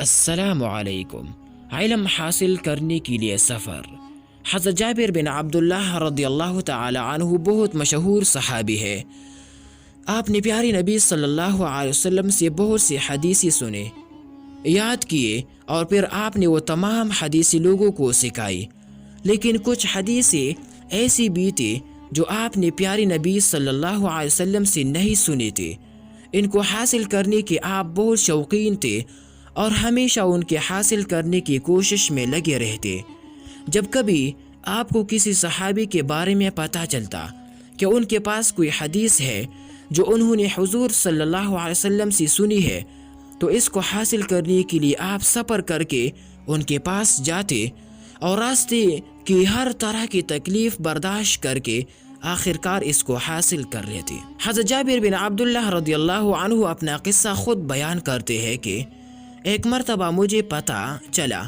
السلام علیکم۔ علم حاصل کرنے کے لیے سفر۔ حضرت جابر بن عبداللہ رضی اللہ تعالی عنہ بہت مشہور صحابی ہے۔ آپ نے پیارے نبی صلی اللہ علیہ وسلم سے بہت سی حدیثیں سنے، یاد کیے اور پھر آپ نے وہ تمام حدیثیں لوگوں کو سکھائی۔ لیکن کچھ حدیثیں ایسی بھی تھی جو آپ نے پیارے نبی صلی اللہ علیہ وسلم سے نہیں سنی تھی۔ ان کو حاصل کرنے کے آپ بہت شوقین تھے اور ہمیشہ ان کے حاصل کرنے کی کوشش میں لگے رہتے۔ جب کبھی آپ کو کسی صحابی کے بارے میں پتہ چلتا کہ ان کے پاس کوئی حدیث ہے جو انہوں نے حضور صلی اللہ علیہ وسلم سے سنی ہے، تو اس کو حاصل کرنے کے لیے آپ سفر کر کے ان کے پاس جاتے اور راستے کی ہر طرح کی تکلیف برداشت کر کے آخرکار اس کو حاصل کر لیتے۔ حضرت جابر بن عبداللہ رضی اللہ عنہ اپنا قصہ خود بیان کرتے ہیں کہ ایک مرتبہ مجھے پتہ چلا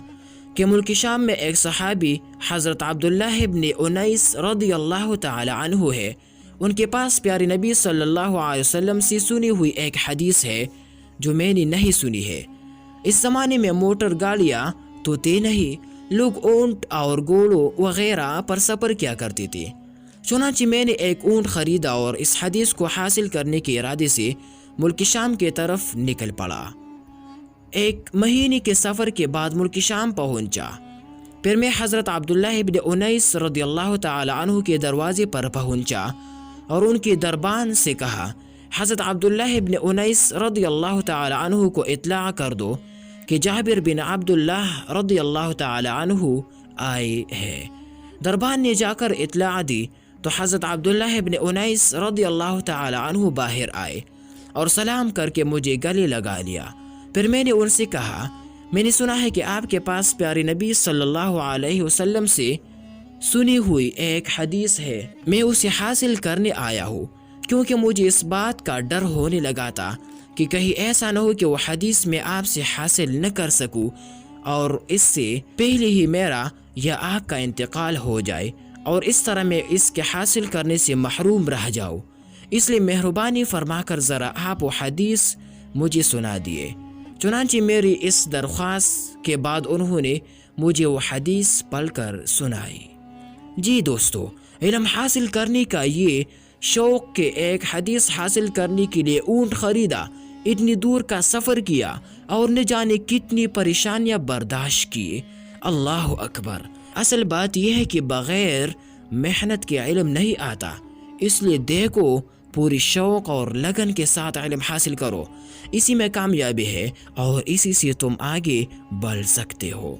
کہ ملک شام میں ایک صحابی حضرت عبداللہ بن انیس رضی اللہ تعالی عنہ ہے۔ ان کے پاس پیارے نبی صلی اللہ علیہ وسلم سے سنی ہوئی ایک حدیث ہے جو میں نے نہیں سنی ہے۔ اس زمانے میں موٹر گاڑیاں تو تھے نہیں، لوگ اونٹ اور گھوڑوں وغیرہ پر سفر کیا کرتے تھے۔ چنانچہ میں نے ایک اونٹ خریدا اور اس حدیث کو حاصل کرنے کے ارادے سے ملک شام کی طرف نکل پڑا۔ ایک مہینے کے سفر کے بعد ملک شام پہنچا۔ پھر میں حضرت عبداللہ بن انیس رضی اللہ تعالی عنہ کے دروازے پر پہنچا اور ان کے دربان سے کہا، حضرت عبداللہ بن انیس رضی اللہ تعالی عنہ کو اطلاع کر دو کہ جابر بن عبداللہ رضی اللہ تعالی عنہ آئے ہیں۔ دربان نے جا کر اطلاع دی تو حضرت عبداللہ بن انیس رضی اللہ تعالی عنہ باہر آئے اور سلام کر کے مجھے گلے لگا لیا۔ پھر میں نے ان سے کہا، میں نے سنا ہے کہ آپ کے پاس پیارے نبی صلی اللہ علیہ وسلم سے سنی ہوئی ایک حدیث ہے، میں اسے حاصل کرنے آیا ہوں، کیونکہ مجھے اس بات کا ڈر ہونے لگا تھا کہ کہیں ایسا نہ ہو کہ وہ حدیث میں آپ سے حاصل نہ کر سکوں اور اس سے پہلے ہی میرا یا آپ کا انتقال ہو جائے اور اس طرح میں اس کے حاصل کرنے سے محروم رہ جاؤں، اس لیے مہربانی فرما کر ذرا آپ وہ حدیث مجھے سنا دیے۔ چنانچہ میری اس درخواست کے بعد انہوں نے مجھے وہ حدیث پڑھ کر سنائی۔ جی دوستو، علم حاصل کرنے کا یہ شوق کہ ایک حدیث حاصل کرنے کے لیے اونٹ خریدا، اتنی دور کا سفر کیا اور نہ جانے کتنی پریشانیاں برداشت کیے۔ اللہ اکبر! اصل بات یہ ہے کہ بغیر محنت کے علم نہیں آتا، اس لیے دیکھو پوری شوق اور لگن کے ساتھ علم حاصل کرو، اسی میں کامیابی ہے اور اسی سے تم آگے بڑھ سکتے ہو۔